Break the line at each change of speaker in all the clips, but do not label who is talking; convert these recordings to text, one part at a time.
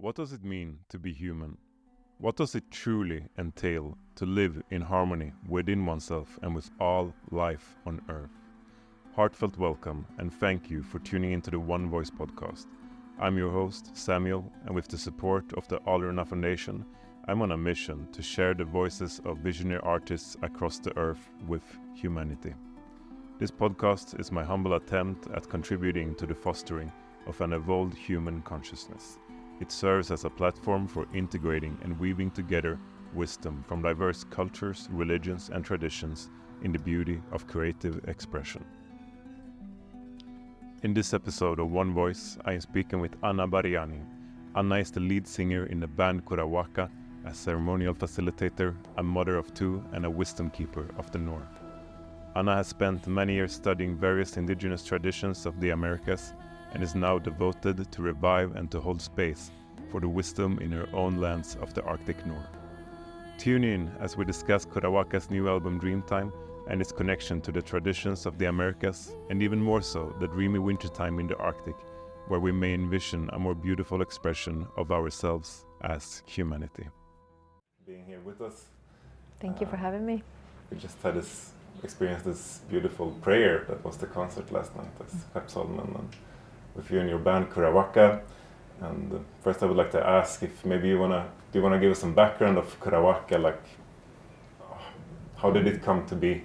What does it mean to be human? What does it truly entail to live in harmony within oneself and with all life on Earth? Heartfelt welcome and thank you for tuning into the One Voice podcast. I'm your host, Samuel, and with the support of the Alruna Foundation, I'm on a mission to share the voices of visionary artists across the Earth with humanity. This podcast is my humble attempt at contributing to the fostering of an evolved human consciousness. It serves as a platform for integrating and weaving together wisdom from diverse cultures, religions, and traditions in the beauty of creative expression. In this episode of One Voice, I am speaking with Anna Bariyani. Anna is the lead singer in the band Curawaka, a ceremonial facilitator, a mother of two, and a wisdomkeeper of the North. Anna has spent many years studying various indigenous traditions of the Americas and is now devoted to revive and to hold space for the wisdom in her own lands of the Arctic North. Tune in as we discuss Curawaka's new album Dreamtime and its connection to the traditions of the Americas, and even more so, the dreamy wintertime in the Arctic, where we may envision a more beautiful expression of ourselves as humanity. Being here with us.
Thank you for having me.
We just had experienced this beautiful prayer that was the concert last night at Skeppsholmen, and with you and your band Curawaka. And first I would like to ask if maybe do you want to give us some background of Curawaka, like how did it come to be?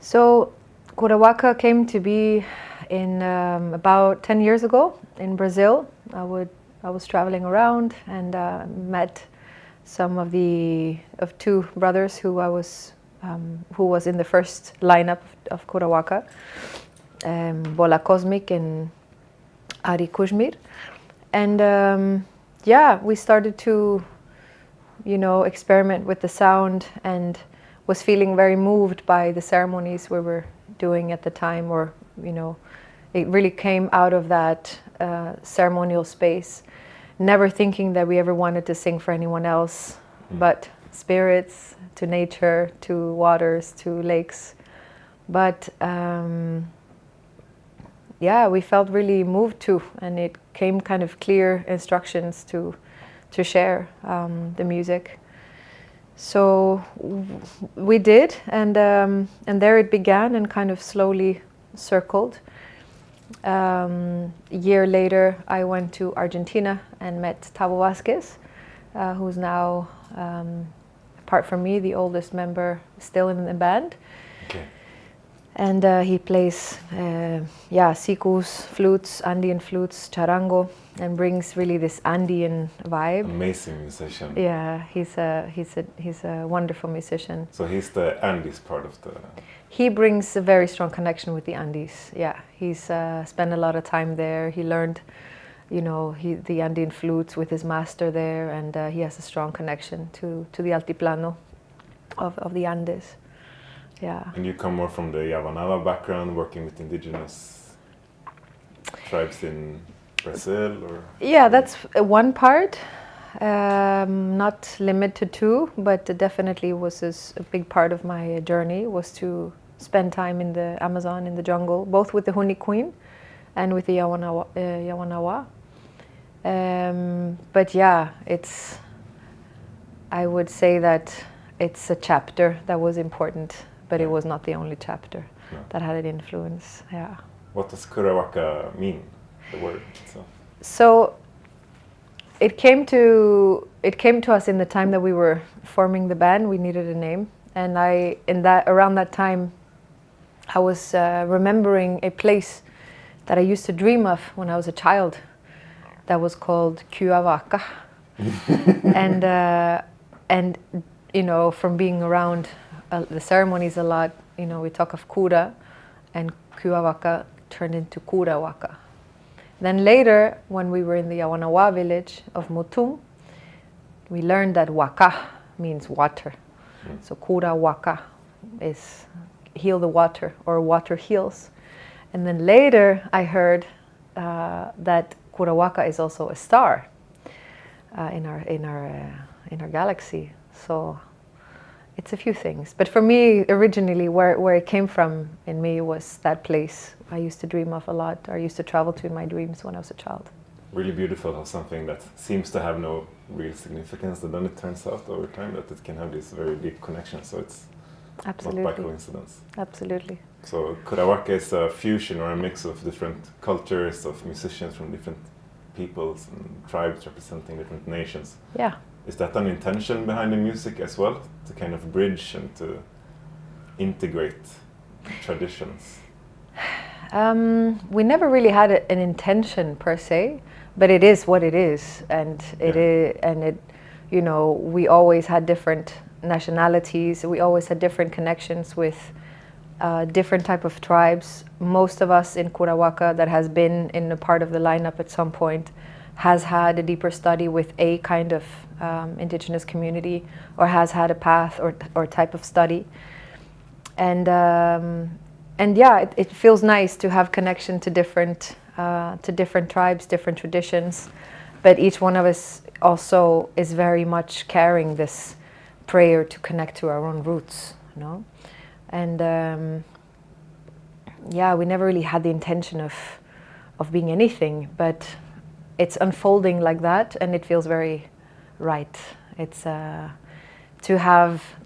So Curawaka came to be in about 10 years ago in Brazil. I was traveling around and met some of two brothers who was in the first lineup of Curawaka, Bola Cosmic and Ari Kuzmir. And we started to experiment with the sound, and was feeling very moved by the ceremonies we were doing at the time, or it really came out of that ceremonial space, never thinking that we ever wanted to sing for anyone else but spirits, to nature, to waters, to lakes. But we felt really moved to, and it came kind of clear instructions to share the music. So we did, and there it began and kind of slowly circled. A year later, I went to Argentina and met Tavo Vasquez, who's now, apart from me, the oldest member still in the band.
Okay.
And he plays sikus, flutes, Andean flutes, charango, and brings really this Andean vibe.
Amazing musician.
Yeah, he's a wonderful musician.
So he's the Andes part of the...
He brings a very strong connection with the Andes. Yeah, he's spent a lot of time there. He learned, the Andean flutes with his master there, and he has a strong connection to the altiplano of the Andes. Yeah.
And you come more from the Yavanava background, working with indigenous tribes in Brazil, or?
Yeah, that's one part. Not limited to, but definitely was a big part of my journey, was to spend time in the Amazon, in the jungle, both with the Huni Queen and with the Yawanawa. But yeah, I would say that it's a chapter that was important, but it was not the only chapter that had an influence. Yeah.
What does Curawaka mean, the word itself?
So it came to us in the time that we were forming the band. We needed a name, and around that time, I was remembering a place that I used to dream of when I was a child, that was called Curawaka, and from being around the ceremonies a lot, we talk of Kura, and Curawaka turned into Curawaka. Then later, when we were in the Yawanawa village of Mutum, we learned that waka means water. So Curawaka is heal the water, or water heals. And then later I heard that Curawaka is also a star in our galaxy. So it's a few things. But for me, originally, where it came from in me was that place I used to dream of a lot, or I used to travel to in my dreams when I was a child.
really beautiful how something that seems to have no real significance, and then it turns out over time that it can have this very deep connection. So it's
Absolutely.
not by coincidence.
Absolutely.
So Curawaka is a fusion or a mix of different cultures, of musicians from different peoples and tribes representing different nations.
Yeah.
Is that an intention behind the music as well, to kind of bridge and to integrate traditions?
We never really had an intention per se, but it is what it is, and you know, we always had different nationalities. We always had different connections with different type of tribes. Most of us in Curawaka that has been in a part of the lineup at some point has had a deeper study with a kind of indigenous community, or has had a path or type of study. And yeah, it feels nice to have connection to different tribes, different traditions, but each one of us also is very much carrying this prayer to connect to our own roots, you know. And yeah, we never really had the intention of being anything, but it's unfolding like that, and it feels very right. It's to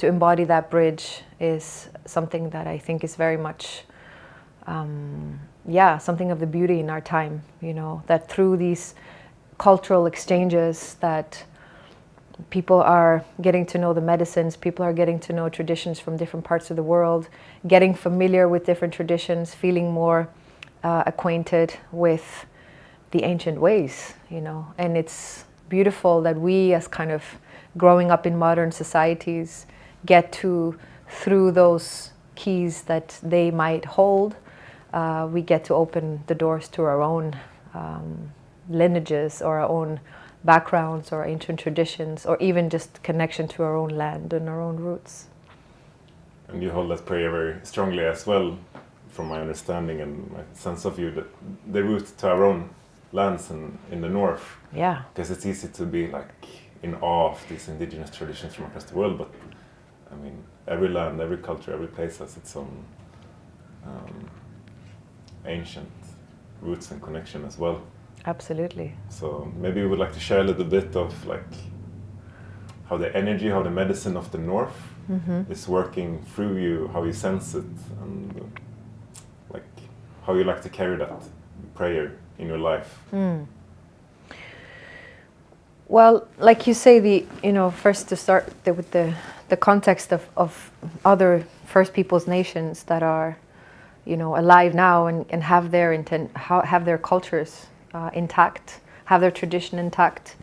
embody that bridge is something that I think is very much yeah, something of the beauty in our time, you know, that through these cultural exchanges that people are getting to know the medicines, people are getting to know traditions from different parts of the world, getting familiar with different traditions, feeling more acquainted with the ancient ways, you know. And it's beautiful that we, as kind of growing up in modern societies, get to, through those keys that they might hold, we get to open the doors to our own lineages, or our own backgrounds, or ancient traditions, or even just connection to our own land and our own roots.
And you hold that prayer very strongly as well, from my understanding and my sense of you, that the root to our own lands in the north.
Yeah.
Because it's easy to be like in awe of these indigenous traditions from across the world, but I mean, every land, every culture, every place has its own ancient roots and connection as well.
Absolutely.
So maybe we would like to share a little bit of like how the energy, how the medicine of the north is working through you, how you sense it, and like how you like to carry that prayer in your life.
Well, like you say, first to start with the context of other First Peoples nations that are, alive now and have their cultures intact, have their tradition intact,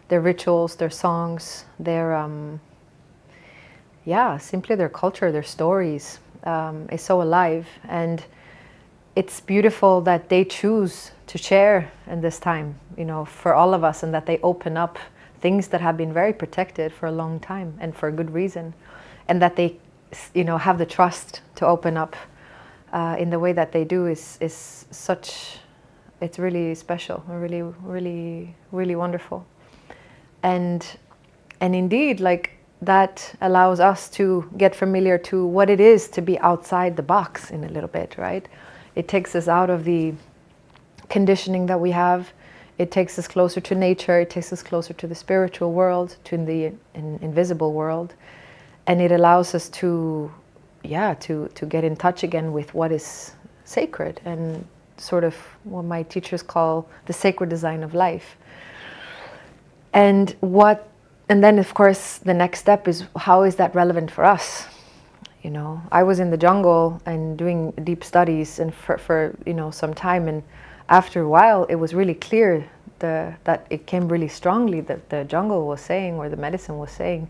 their rituals, their songs, their simply their culture, their stories is so alive, and it's beautiful that they choose to share in this time, for all of us, and that they open up things that have been very protected for a long time and for a good reason, and that they, have the trust to open up in the way that they do is such. It's really special, really, really, really wonderful, and indeed, like that allows us to get familiar to what it is to be outside the box in a little bit, right? It takes us out of the conditioning that we have. It takes us closer to nature. It takes us closer to the spiritual world, to the invisible world, and it allows us to get in touch again with what is sacred and sort of what my teachers call the sacred design of life. And then of course the next step is, how is that relevant for us? I was in the jungle and doing deep studies and for some time, and after a while it was really clear that it came really strongly that the jungle was saying, or the medicine was saying,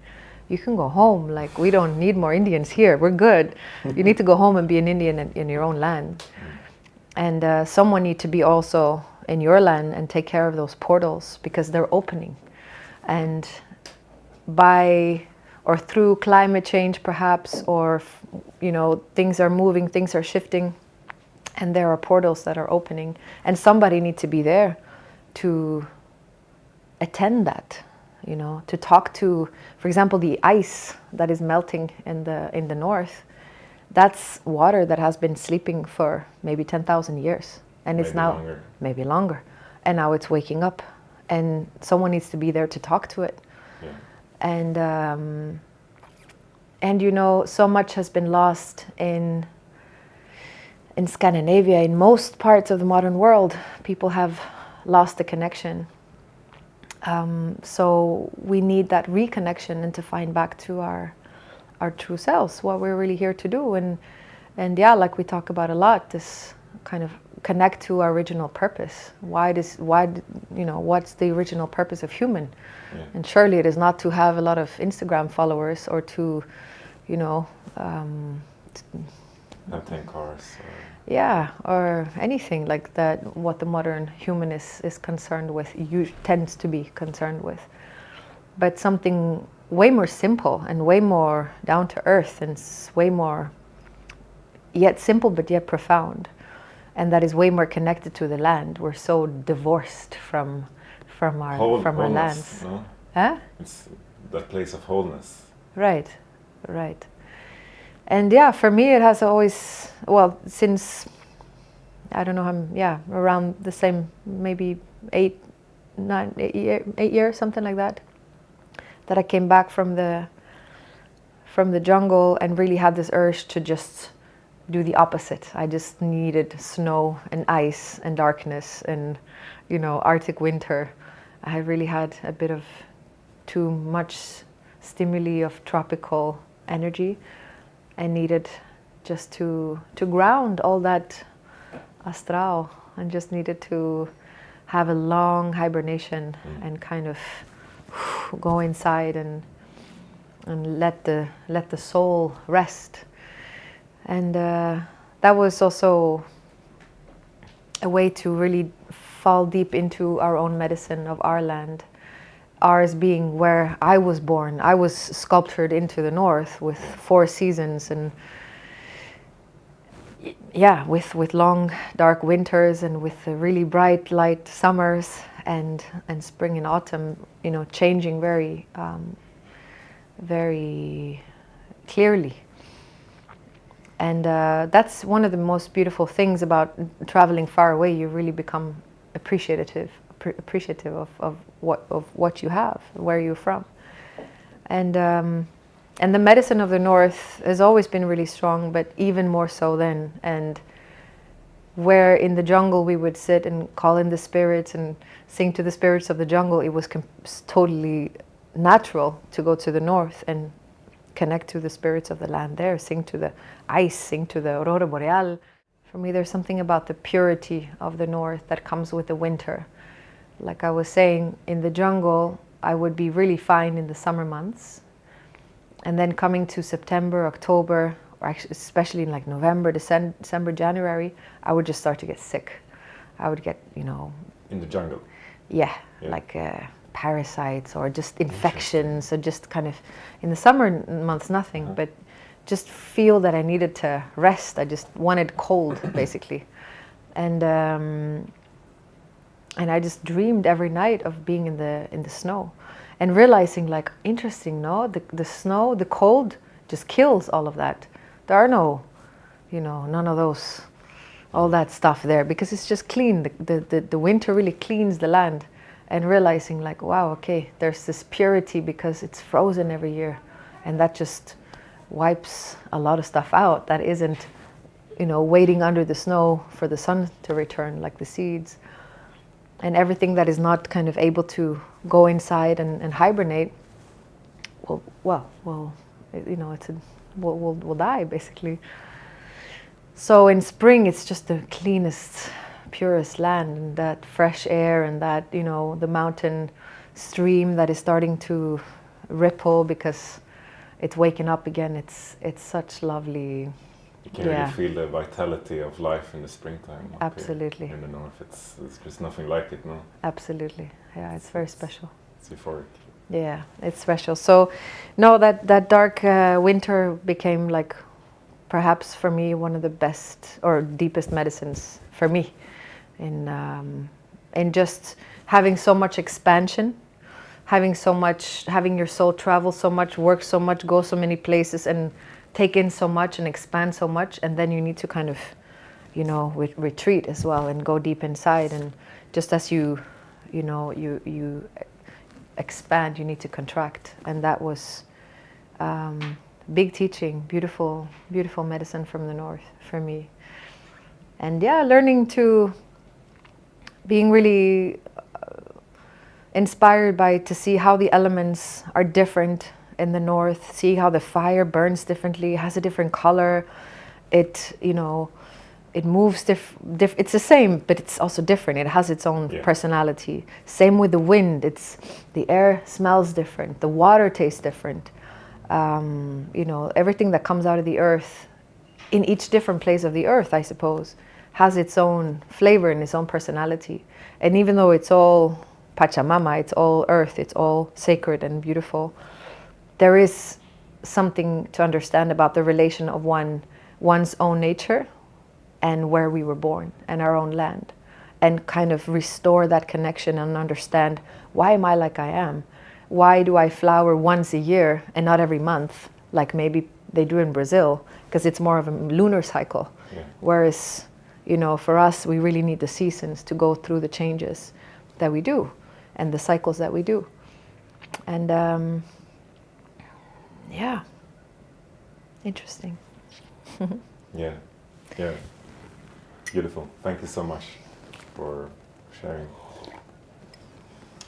you can go home, like we don't need more Indians here, we're good. You need to go home and be an Indian in your own land. And someone need to be also in your land and take care of those portals, because they're opening. And through climate change perhaps, or things are moving, things are shifting, and there are portals that are opening, and somebody needs to be there to attend that, to talk to, for example, the ice that is melting in the north. That's water that has been sleeping for maybe 10,000 years, and it's now maybe longer, and now it's waking up, and someone needs to be there to talk to it.
Yeah.
And you know, so much has been lost in Scandinavia, in most parts of the modern world. People have lost the connection. So we need that reconnection and to find back to our true selves, what we're really here to do. And yeah, like we talk about a lot, this kind of connect to our original purpose. You know, what's the original purpose of human?
Yeah.
And surely it is not to have a lot of Instagram followers or to, you know,
have 10 cars.
Yeah, or anything like that. What the modern human is concerned with, tends to be concerned with, but something way more simple and way more down to earth, and way more yet simple but yet profound, and that is way more connected to the land. We're so divorced from our lands.
No?
Huh?
It's that place of wholeness.
Right. And yeah, for me it has always, well, since, I don't know, around the same, maybe 8 years, something like that I came back from the jungle and really had this urge to just do the opposite. I just needed snow and ice and darkness and, you know, Arctic winter. I really had a bit of too much stimuli of tropical energy. I needed just to ground all that astral, and just needed to have a long hibernation and kind of go inside and let the soul rest. And that was also a way to really fall deep into our own medicine of our land. Ours being where I was born. I was sculptured into the north with 4 seasons, and yeah, with long dark winters and with really bright light summers and spring and autumn, you know, changing very very clearly. And that's one of the most beautiful things about traveling far away. You really become appreciative of what you have, where you're from, and the medicine of the north has always been really strong, but even more so then. And where in the jungle we would sit and call in the spirits and sing to the spirits of the jungle, it was totally natural to go to the north and connect to the spirits of the land there, sing to the ice, sing to the aurora boreal. For me, there's something about the purity of the north that comes with the winter. Like I was saying, in the jungle, I would be really fine in the summer months. And then coming to September, October, or actually especially in like November, December, January, I would just start to get sick. I would get, you know...
In the jungle?
Yeah. Like parasites or just infections, or just kind of... In the summer months, nothing, but just feel that I needed to rest. I just wanted cold, basically. And I just dreamed every night of being in the snow, and realizing, like, interesting, no? The snow, the cold just kills all of that. There are no, you know, none of those, all that stuff there, because it's just clean. The winter really cleans the land, and realizing, like, wow, okay, there's this purity because it's frozen every year, and that just wipes a lot of stuff out that isn't, you know, waiting under the snow for the sun to return, like the seeds. And everything that is not kind of able to go inside and hibernate, will die, basically. So in spring, it's just the cleanest, purest land, and that fresh air, and that, you know, the mountain stream that is starting to ripple because it's waking up again. It's such lovely.
You can really feel the vitality of life in the springtime.
Absolutely.
In the north, it's just nothing like it, no?
Absolutely. Yeah, it's very special.
It's euphoric.
Yeah, it's special. So, no, that dark winter became, like, perhaps for me one of the best or deepest medicines for me, in just having so much expansion, having your soul travel so much, work so much, go so many places, and take in so much and expand so much, and then you need to kind of, retreat as well and go deep inside. And just as you expand, you need to contract. And that was big teaching, beautiful medicine from the north for me. And yeah, learning to being really inspired to see how the elements are different in the north, see how the fire burns differently, has a different color. It moves it's the same, but it's also different. It has its own personality. Same with the wind. The air smells different. The water tastes different. Everything that comes out of the earth in each different place of the earth, I suppose, has its own flavor and its own personality. And even though it's all Pachamama, it's all earth, it's all sacred and beautiful, there is something to understand about the relation of one's own nature and where we were born and our own land, and kind of restore that connection and understand, why am I like I am? Why do I flower once a year and not every month, like maybe they do in Brazil, because it's more of a lunar cycle. Yeah. Whereas, for us, we really need the seasons to go through the changes that we do and the cycles that we do. And yeah, interesting.
Yeah. Beautiful. Thank you so much for sharing.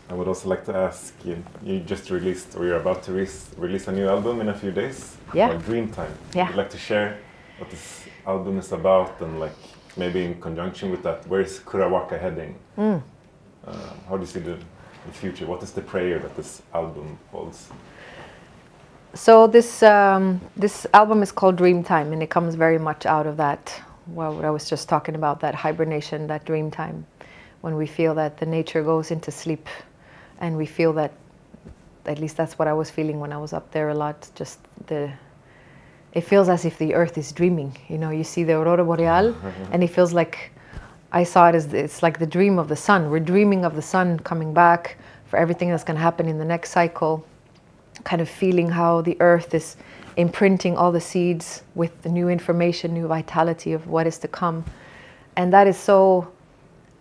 I would also like to ask you, you just released, or you're about to release a new album in a few days.
Yeah.
Called Dreamtime.
Yeah.
Would you like to share what this album is about, and like maybe in conjunction with that, where is Curawaka heading? How do you see the future? What is the prayer that this album holds?
So this album is called Dreamtime, and it comes very much out of that, what I was just talking about, that hibernation, that dream time, when we feel that the nature goes into sleep, and we feel that, at least that's what I was feeling when I was up there a lot, it feels as if the earth is dreaming. You see the aurora boreal, and it feels like, I saw it as, it's like the dream of the sun. We're dreaming of the sun coming back for everything that's going to happen in the next cycle, kind of feeling how the earth is imprinting all the seeds with the new information, new vitality of what is to come. And that is so,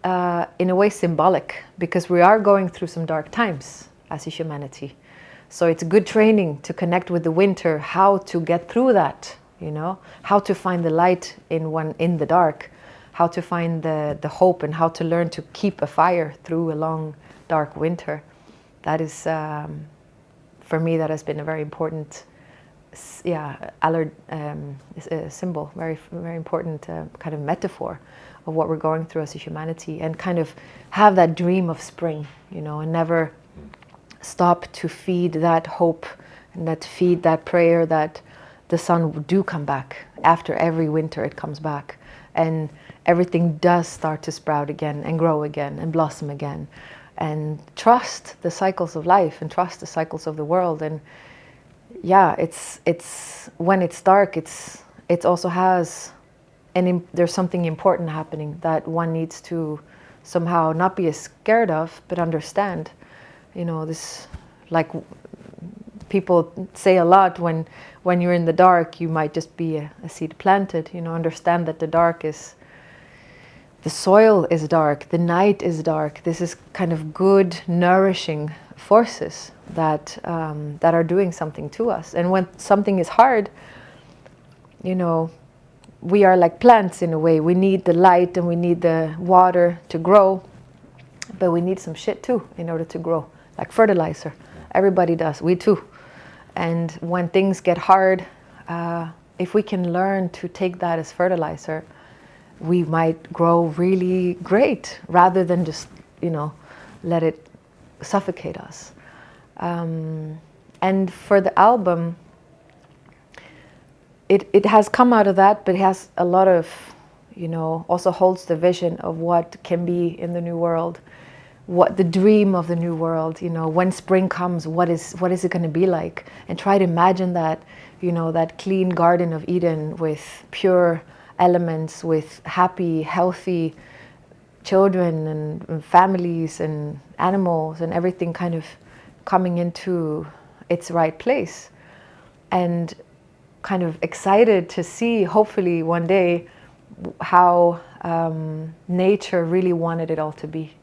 in a way, symbolic, because we are going through some dark times as a humanity. So it's good training to connect with the winter, how to get through that, how to find the light in the dark, how to find the hope, and how to learn to keep a fire through a long, dark winter. That is, for me, that has been a very important, symbol, very, very important kind of metaphor of what we're going through as a humanity, and kind of have that dream of spring, and never stop to feed that hope and that feed that prayer that the sun do come back. After every winter it comes back, and everything does start to sprout again and grow again and blossom again. And trust the cycles of life and trust the cycles of the world. And yeah, it's when it's dark, it also has there's something important happening that one needs to somehow not be as scared of, but understand. This, like people say a lot, when you're in the dark, you might just be a seed planted. Understand that the dark is, the soil is dark, the night is dark. This is kind of good, nourishing forces that are doing something to us. And when something is hard, we are like plants in a way. We need the light and we need the water to grow, but we need some shit too in order to grow, like fertilizer. Everybody does, we too. And when things get hard, if we can learn to take that as fertilizer, we might grow really great, rather than just, let it suffocate us. And for the album, it has come out of that, but it has a lot of, also holds the vision of what can be in the new world, what the dream of the new world, when spring comes, what is it going to be like? And try to imagine that, that clean Garden of Eden with pure elements, with happy, healthy children and families and animals and everything kind of coming into its right place. And kind of excited to see, hopefully one day, how nature really wanted it all to be.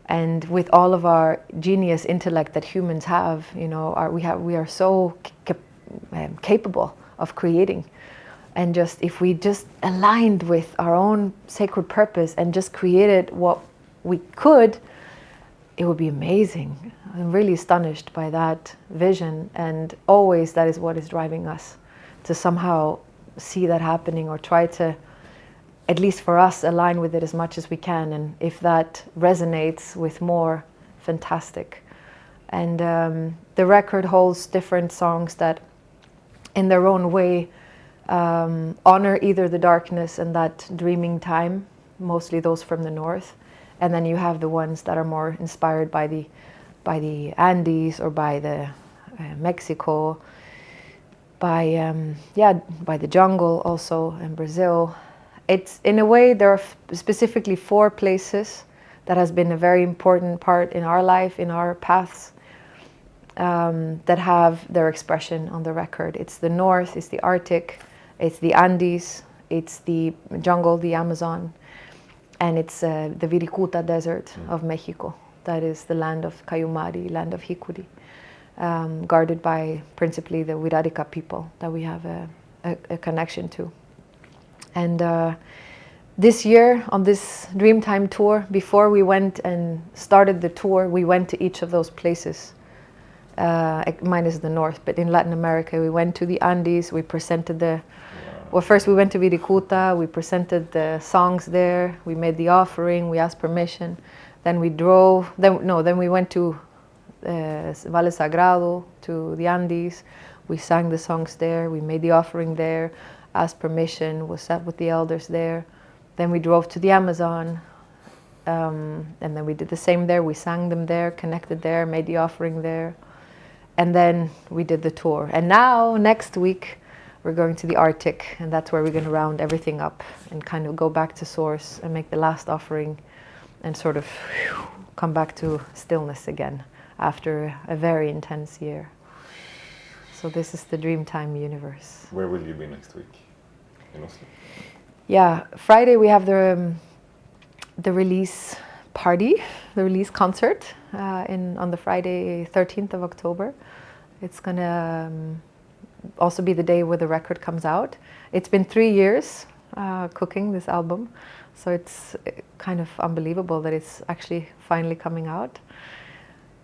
And with all of our genius intellect that humans have, you know, we are so capable of creating. And just if we just aligned with our own sacred purpose and just created what we could, it would be amazing. I'm really astonished by that vision, and always that is what is driving us to somehow see that happening, or try to, at least for us, align with it as much as we can. And if that resonates with more, fantastic. And the record holds different songs that in their own way honor either the darkness and that dreaming time, mostly those from the north, and then you have the ones that are more inspired by the Andes, or by the Mexico, by the jungle also in Brazil. It's, in a way, there are specifically 4 places that has been a very important part in our life, in our paths, that have their expression on the record. It's the north, it's the Arctic, it's the Andes, it's the jungle, the Amazon, and it's the Viricuta Desert of Mexico. That is the land of Cayumari, land of Hikuri, guarded by principally the Wirarica people that we have a connection to. And this year, on this Dreamtime tour, before we went and started the tour, we went to each of those places, minus the north. But in Latin America, we went to the Andes, we presented well, first we went to Viricuta, we presented the songs there, we made the offering, we asked permission. Then we drove, then we went to Valle Sagrado, to the Andes. We sang the songs there, we made the offering there, asked permission, was sat with the elders there. Then we drove to the Amazon, and then we did the same there. We sang them there, connected there, made the offering there. And then we did the tour. And now, next week, we're going to the Arctic, and that's where we're going to round everything up and kind of go back to source and make the last offering and sort of come back to stillness again after a very intense year. So this is the Dreamtime universe.
Where will you be next week? In Oslo?
Yeah, Friday we have the release party, the release concert on the Friday 13th of October. It's gonna also be the day where the record comes out. It's been 3 years cooking this album, so it's kind of unbelievable that it's actually finally coming out.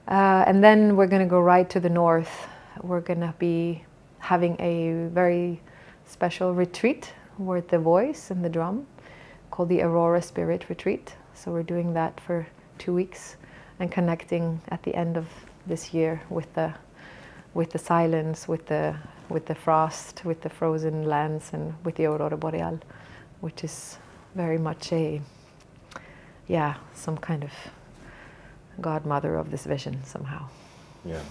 And then we're gonna go right to the north. We're gonna be having a very special retreat with the voice and the drum called the Aurora Spirit Retreat. So we're doing that for 2 weeks and connecting at the end of this year with the silence, with the frost, with the frozen lands, and with the Aurora Boreal, which is very much some kind of godmother of this vision somehow.
Yeah.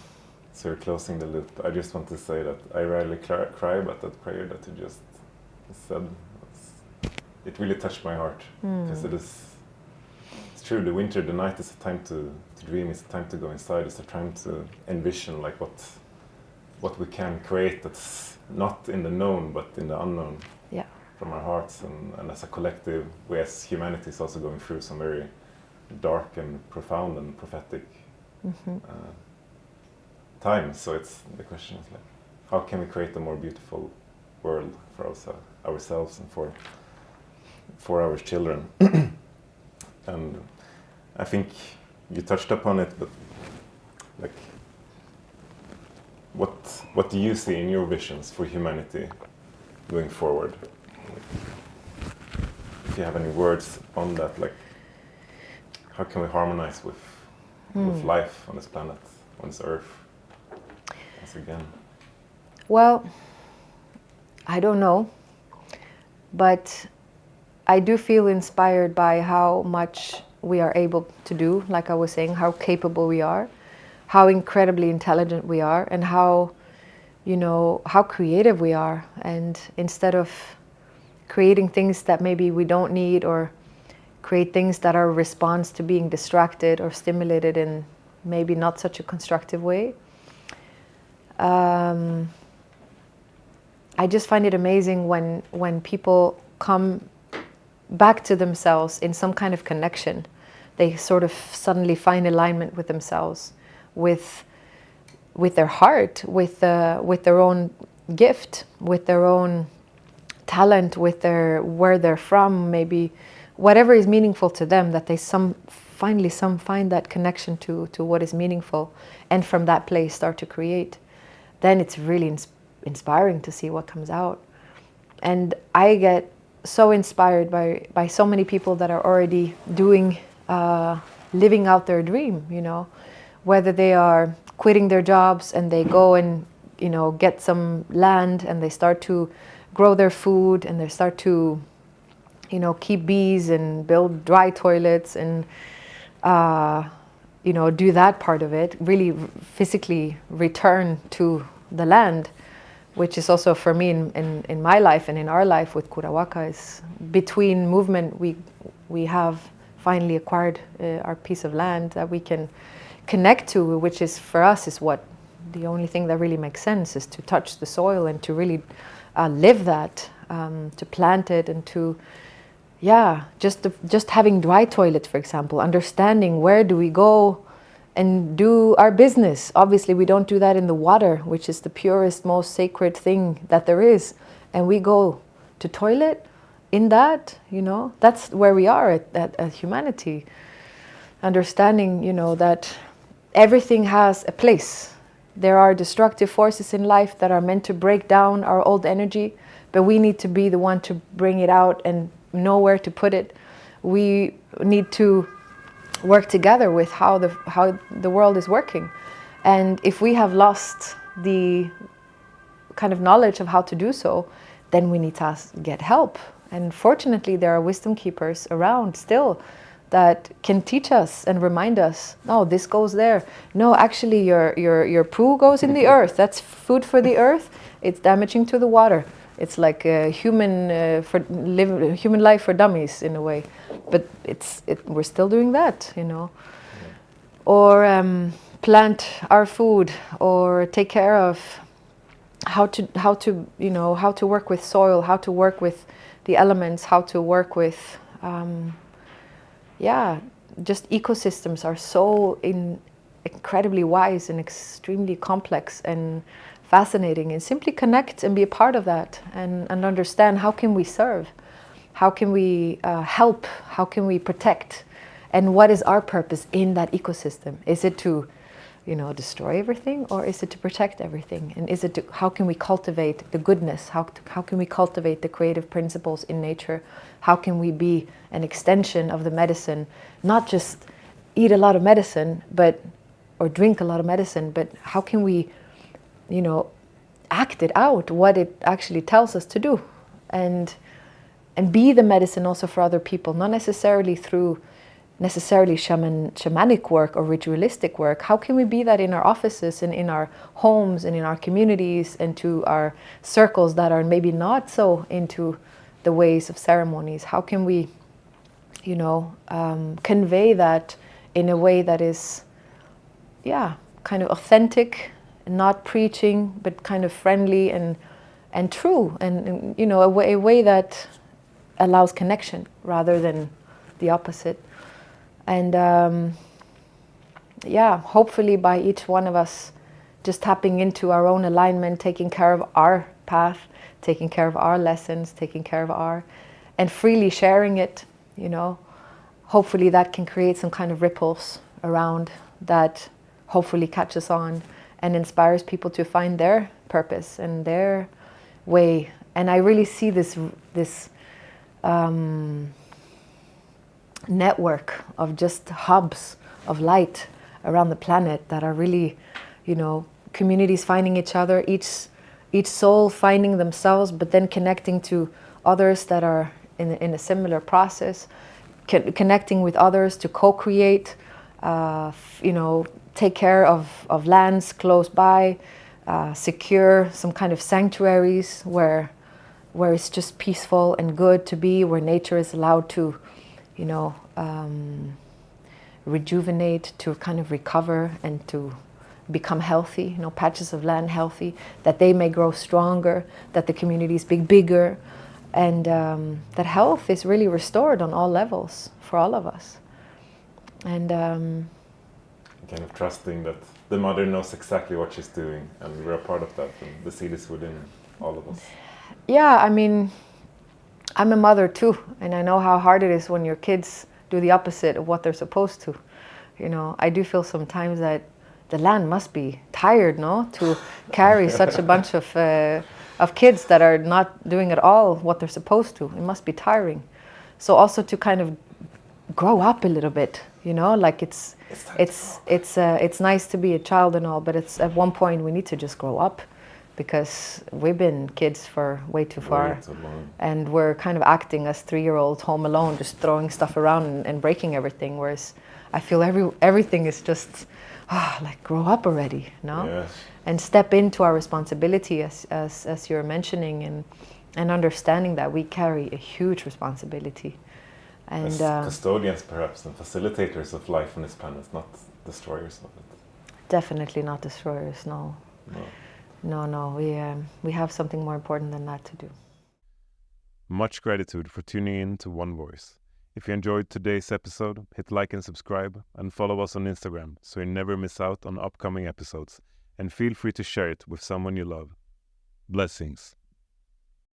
So you're closing the loop. I just want to say that I rarely cry, but that prayer that you just said, it really touched my heart. Because it's true, the winter, the night is a time to dream, it's a time to go inside, it's a time to envision like what we can create that's not in the known but in the unknown.
Yeah.
From our hearts, and as a collective, we as humanity is also going through some very dark and profound and prophetic times. So the question is like, how can we create a more beautiful world for ourselves and for our children? And I think you touched upon it, but like, what do you see in your visions for humanity going forward? If you have any words on that, like, how can we harmonize with life on this planet, on this earth, once again?
Well, I don't know, but I do feel inspired by how much we are able to do, like I was saying, how capable we are, how incredibly intelligent we are, and how creative we are. And instead of creating things that maybe we don't need, or create things that are a response to being distracted or stimulated in maybe not such a constructive way, I just find it amazing when people come back to themselves in some kind of connection. They sort of suddenly find alignment with themselves, with their heart, with their own gift, with their own talent, with where they're from, maybe whatever is meaningful to them, that they finally find that connection to what is meaningful, and from that place start to create. Then it's really inspiring to see what comes out. And I get so inspired by so many people that are already doing, living out their dream, you know, whether they are quitting their jobs and they go and, you know, get some land and they start to grow their food, and they start to, you know, keep bees and build dry toilets and, you know, do that part of it, really physically return to the land, which is also for me in my life and in our life with Curawaka, is between movement we have finally acquired our piece of land that we can connect to, which is for us is what the only thing that really makes sense, is to touch the soil and to really live that, to plant it, and to just having dry toilet, for example, understanding where do we go and do our business. Obviously we don't do that in the water, which is the purest, most sacred thing that there is, and we go to toilet in that, you know, that's where we are at humanity, understanding, you know, that everything has a place. There are destructive forces in life that are meant to break down our old energy, but we need to be the one to bring it out and know where to put it. We need to work together with how the world is working. And if we have lost the kind of knowledge of how to do so, then we need to get help. And fortunately, there are wisdom keepers around still that can teach us and remind us, no, this goes there. No, actually, your poo goes in the earth. That's food for the earth. It's damaging to the water. It's like a human life for dummies in a way, but we're still doing that, you know. Or plant our food, or take care of how to you know, how to work with soil, how to work with the elements, how to work with just ecosystems are so incredibly wise and extremely complex and fascinating, and simply connect and be a part of that, and understand how can we serve, how can we help, how can we protect, and what is our purpose in that ecosystem. Is it to, you know, destroy everything, or is it to protect everything? And is it to, how can we cultivate the goodness, how can we cultivate the creative principles in nature, how can we be an extension of the medicine, not just eat a lot of medicine or drink a lot of medicine, but how can we, you know, act it out, what it actually tells us to do, and be the medicine also for other people, not necessarily through shamanic work or ritualistic work. How can we be that in our offices and in our homes and in our communities and to our circles that are maybe not so into the ways of ceremonies? How can we, you know, convey that in a way that is, kind of authentic, not preaching, but kind of friendly and true, and you know, a way that allows connection rather than the opposite. And hopefully by each one of us just tapping into our own alignment, taking care of our path, taking care of our lessons, taking care of and freely sharing it, you know, hopefully that can create some kind of ripples around that hopefully catches on and inspires people to find their purpose and their way. And I really see this network of just hubs of light around the planet that are really, you know, communities finding each other, each soul finding themselves, but then connecting to others that are in a similar process, connecting with others to co-create, you know, take care of lands close by, secure some kind of sanctuaries where it's just peaceful and good to be, where nature is allowed to, you know, rejuvenate, to kind of recover and to become healthy, you know, patches of land healthy, that they may grow stronger, that the communities be bigger, and that health is really restored on all levels for all of us. And
kind of trusting that the mother knows exactly what she's doing, and we're a part of that, and the seed is within all of us.
Yeah, I mean, I'm a mother too, and I know how hard it is when your kids do the opposite of what they're supposed to. You know, I do feel sometimes that the land must be tired, no, to carry such a bunch of kids that are not doing at all what they're supposed to. It must be tiring. So also to kind of grow up a little bit, you know, like it's nice to be a child and all, but it's at one point we need to just grow up, because we've been kids for way too far.
Way too long.
And we're kind of acting as 3-year-olds home alone, just throwing stuff around and breaking everything, whereas I feel everything is just like grow up already, no?
Yes.
And step into our responsibility as you're mentioning, and understanding that we carry a huge responsibility. And
as custodians perhaps, and facilitators of life on this planet, not destroyers of it.
Definitely not destroyers, no. We have something more important than that to do.
Much gratitude for tuning in to One Voice. If you enjoyed today's episode, hit like and subscribe, and follow us on Instagram so you never miss out on upcoming episodes, and feel free to share it with someone you love. Blessings.